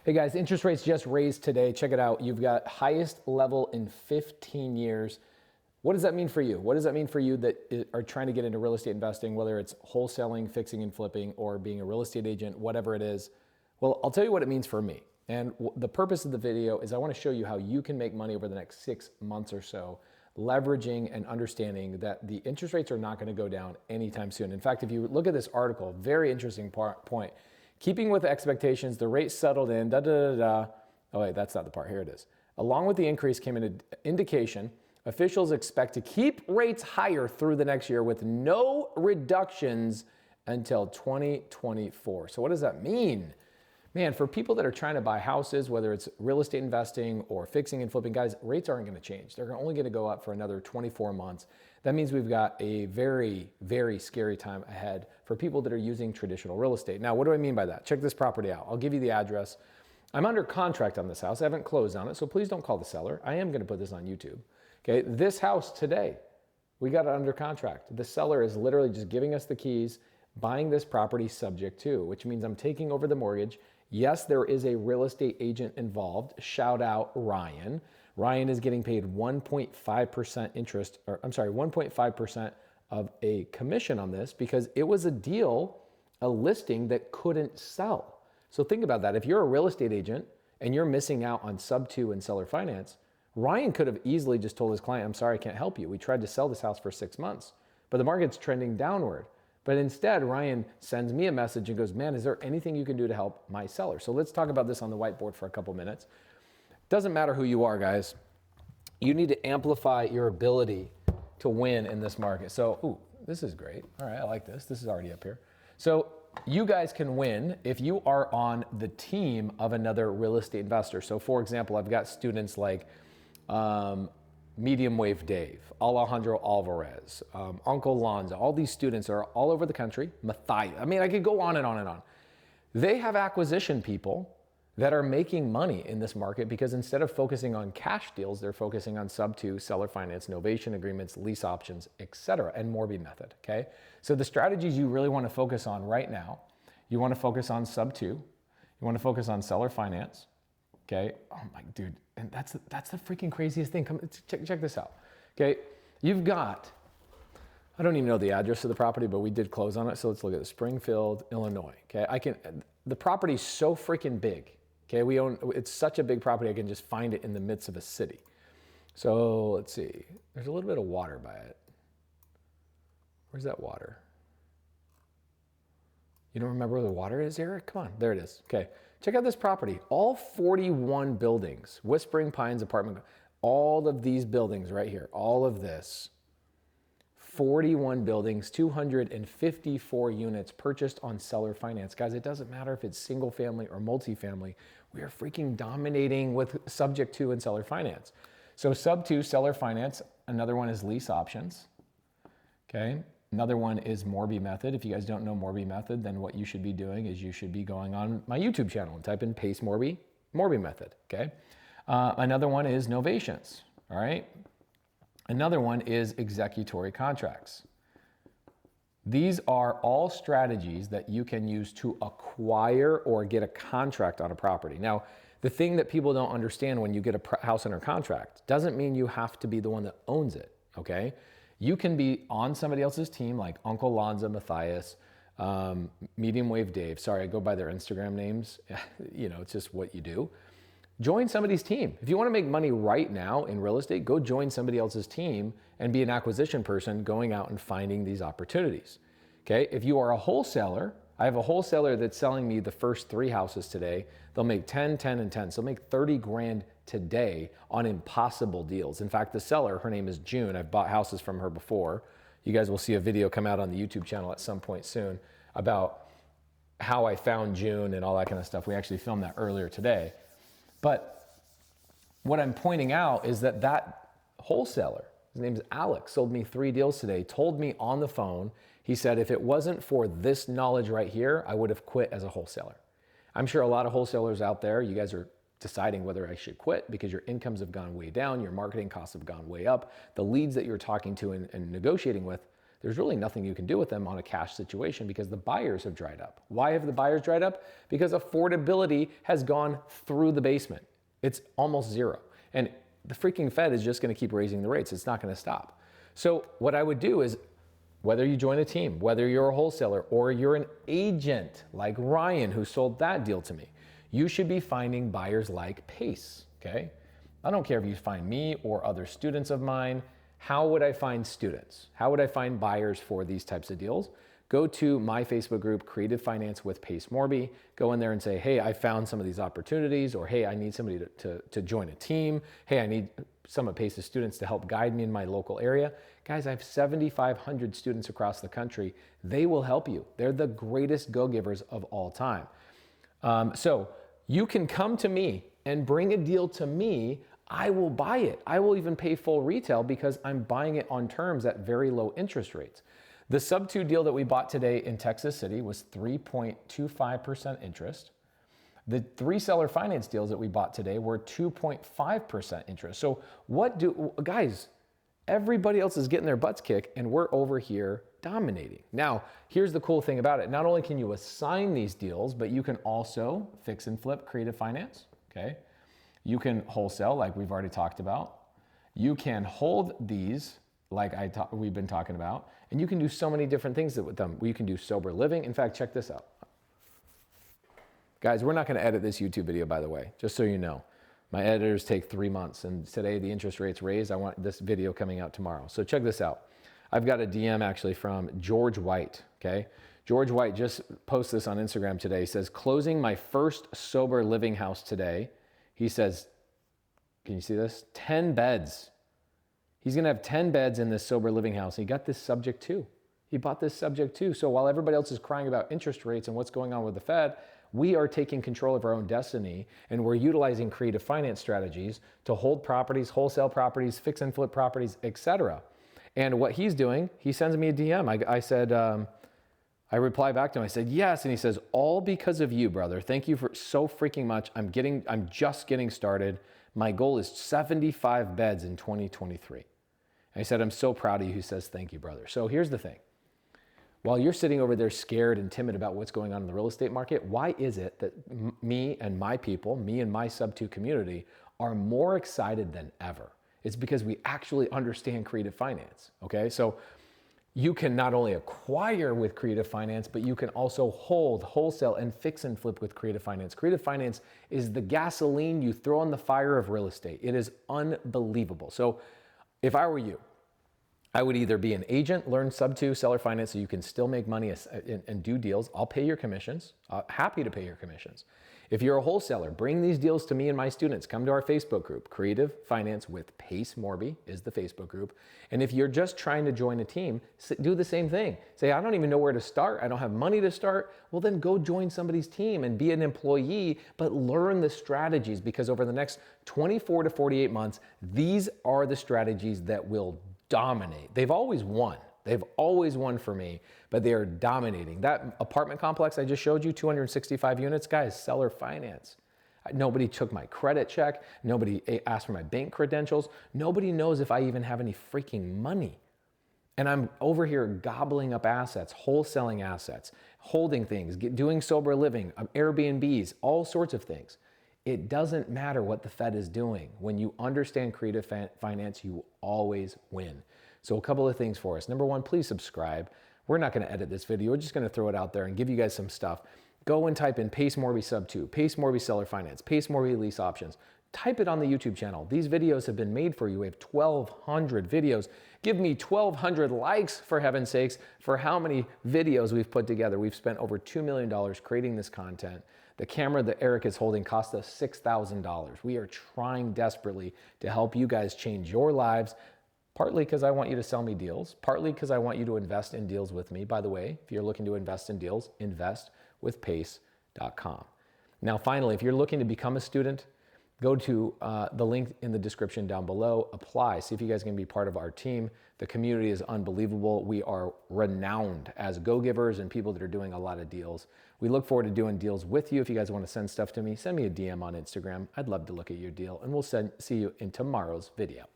Hey guys, interest rates just raised today. Check it out. You've got highest level in 15 years. What does that mean for you? What does that mean for you that are trying to get into real estate investing, whether it's wholesaling, fixing and flipping, or being a real estate agent, whatever it is? Well, I'll tell you what it means for me. And the purpose of the video is I want to show you how you can make money over the next 6 months or so, leveraging and understanding that the interest rates are not going to go down anytime soon. In fact, if you look at this article, very interesting point. Keeping with expectations, the rate settled in, Oh wait, that's not the part, here it is. Along with the increase came an indication officials expect to keep rates higher through the next year with no reductions until 2024. So what does that mean? Man, for people that are trying to buy houses, whether it's real estate investing or fixing and flipping, guys, rates aren't going to change. They're only going to go up for another 24 months. That means we've got a very, very scary time ahead for people that are using traditional real estate. Now, what do I mean by that? Check this property out. I'll give you the address. I'm under contract on this house. I haven't closed on it, so please don't call the seller. I am going to put this on YouTube. Okay, this house today, we got it under contract. The seller is literally just giving us the keys, buying this property subject to, which means I'm taking over the mortgage. Yes, there is a real estate agent involved. Shout out Ryan. Ryan is getting paid 1.5% interest, or I'm sorry, 1.5% of a commission on this because it was a deal, a listing that couldn't sell. So think about that. If you're a real estate agent and you're missing out on Subto and seller finance, Ryan could have easily just told his client, I'm sorry, I can't help you. We tried to sell this house for 6 months, but the market's trending downward. But instead, Ryan sends me a message and goes, man, is there anything you can do to help my seller? So let's talk about this on the whiteboard for a couple minutes. Doesn't matter who you are, guys. You need to amplify your ability to win in this market. So, ooh, this is great. All right, I like this. This is already up here. So you guys can win if you are on the team of another real estate investor. So for example, I've got students like Medium Wave Dave, Alejandro Alvarez, Uncle Lonzo. All these students are all over the country. Matthias. I mean, I could go on and on and on. They have acquisition people that are making money in this market because instead of focusing on cash deals, they're focusing on Subto, seller finance, novation agreements, lease options, etc., and Morby Method. Okay, so the strategies you really want to focus on right now, you want to focus on Subto, you want to focus on seller finance. Okay, oh my dude, and that's the freaking craziest thing. Come check this out. Okay, you've got, I don't even know the address of the property, but we did close on it. So let's look at it. Springfield, Illinois. Okay, the property's so freaking big. Okay, it's such a big property, I can just find it in the midst of a city. So let's see, there's a little bit of water by it. Where's that water? You don't remember where the water is, Eric? Come on, there it is. Okay, check out this property. All 41 buildings, Whispering Pines apartment, all of these buildings right here, all of this, 41 buildings, 254 units purchased on seller finance. Guys, it doesn't matter if it's single family or multifamily. We are freaking dominating with subject to and seller finance. So Subto, seller finance, another one is lease options. Okay. Another one is Morby Method. If you guys don't know Morby Method, then what you should be doing is you should be going on my YouTube channel and type in Pace Morby Method, okay? Another one is novations, all right? Another one is executory contracts. These are all strategies that you can use to acquire or get a contract on a property. Now, the thing that people don't understand when you get a house under contract doesn't mean you have to be the one that owns it, okay? You can be on somebody else's team like Uncle Lonzo, Matthias, Medium Wave Dave. Sorry, I go by their Instagram names. You know, it's just what you do. Join somebody's team. If you want to make money right now in real estate, go join somebody else's team and be an acquisition person going out and finding these opportunities. Okay, if you are a wholesaler, I have a wholesaler that's selling me the first 3 houses today. They'll make 10, 10, and 10. So they'll make 30 grand today on impossible deals. In fact, the seller, her name is June. I've bought houses from her before. You guys will see a video come out on the YouTube channel at some point soon about how I found June and all that kind of stuff. We actually filmed that earlier today. But what I'm pointing out is that that wholesaler, his name is Alex, sold me 3 deals today, told me on the phone, he said, if it wasn't for this knowledge right here, I would have quit as a wholesaler. I'm sure a lot of wholesalers out there, you guys are deciding whether I should quit because your incomes have gone way down, your marketing costs have gone way up, the leads that you're talking to and negotiating with, there's really nothing you can do with them on a cash situation because the buyers have dried up. Why have the buyers dried up? Because affordability has gone through the basement. It's almost zero. And the freaking Fed is just going to keep raising the rates. It's not going to stop. So what I would do is, whether you join a team, whether you're a wholesaler or you're an agent like Ryan who sold that deal to me, you should be finding buyers like Pace, okay? I don't care if you find me or other students of mine. How would I find students? How would I find buyers for these types of deals? Go to my Facebook group, Creative Finance with Pace Morby. Go in there and say, hey, I found some of these opportunities, or hey, I need somebody to join a team. Hey, I need some of Pace's students to help guide me in my local area. Guys, I have 7,500 students across the country. They will help you. They're the greatest go-givers of all time. So you can come to me and bring a deal to me. I will buy it. I will even pay full retail because I'm buying it on terms at very low interest rates. The Subto deal that we bought today in Texas City was 3.25% interest. The 3 seller finance deals that we bought today were 2.5% interest. So guys, everybody else is getting their butts kicked and we're over here dominating. Now, here's the cool thing about it. Not only can you assign these deals, but you can also fix and flip creative finance, okay? You can wholesale like we've already talked about. You can hold these like we've been talking about, and you can do so many different things with them. You can do sober living. In fact, check this out. Guys, we're not going to edit this YouTube video, by the way, just so you know. My editors take 3 months, and today the interest rates raised. I want this video coming out tomorrow. So check this out. I've got a DM actually from George White, okay? George White just posted this on Instagram today. He says, closing my first sober living house today. He says, can you see this? 10 beds. He's going to have 10 beds in this sober living house. He got this subject too. He bought this subject too. So while everybody else is crying about interest rates and what's going on with the Fed, we are taking control of our own destiny, and we're utilizing creative finance strategies to hold properties, wholesale properties, fix and flip properties, etc. And what he's doing, he sends me a DM. I said, I reply back to him. I said, yes. And he says, all because of you, brother. Thank you for so freaking much. I'm just getting started. My goal is 75 beds in 2023. And I said, I'm so proud of you. He says, thank you, brother. So here's the thing. While you're sitting over there scared and timid about what's going on in the real estate market, why is it that me and my people, me and my Subto community are more excited than ever? It's because we actually understand creative finance, okay? So you can not only acquire with creative finance, but you can also hold, wholesale, and fix and flip with creative finance. Creative finance is the gasoline you throw on the fire of real estate. It is unbelievable. So if I were you, I would either be an agent, learn Subto, seller finance, so you can still make money and do deals. I'll pay your commissions. Happy to pay your commissions. If you're a wholesaler, bring these deals to me and my students. Come to our Facebook group. Creative Finance with Pace Morby is the Facebook group. And if you're just trying to join a team, do the same thing. Say, I don't even know where to start. I don't have money to start. Well, then go join somebody's team and be an employee, but learn the strategies, because over the next 24 to 48 months, these are the strategies that will dominate. They've always won. They've always won for me, but they are dominating. That apartment complex I just showed you, 265 units, guys, seller finance. Nobody took my credit check. Nobody asked for my bank credentials. Nobody knows if I even have any freaking money. And I'm over here gobbling up assets, wholesaling assets, holding things, doing sober living, Airbnbs, all sorts of things. It doesn't matter what the Fed is doing. When you understand creative finance, you always win. So a couple of things for us. Number one, please subscribe. We're not going to edit this video. We're just going to throw it out there and give you guys some stuff. Go and type in Pace Morby Subto, Pace Morby Seller Finance, Pace Morby Lease Options. Type it on the YouTube channel. These videos have been made for you. We have 1,200 videos. Give me 1,200 likes, for heaven's sakes, for how many videos we've put together. We've spent over $2 million creating this content. The camera that Eric is holding cost us $6,000. We are trying desperately to help you guys change your lives, partly because I want you to sell me deals, partly because I want you to invest in deals with me. By the way, if you're looking to invest in deals, investwithpace.com. Now, finally, if you're looking to become a student, go to the link in the description down below, apply, see if you guys can be part of our team. The community is unbelievable. We are renowned as go-givers and people that are doing a lot of deals. We look forward to doing deals with you. If you guys want to send stuff to me, send me a DM on Instagram. I'd love to look at your deal, and we'll see you in tomorrow's video.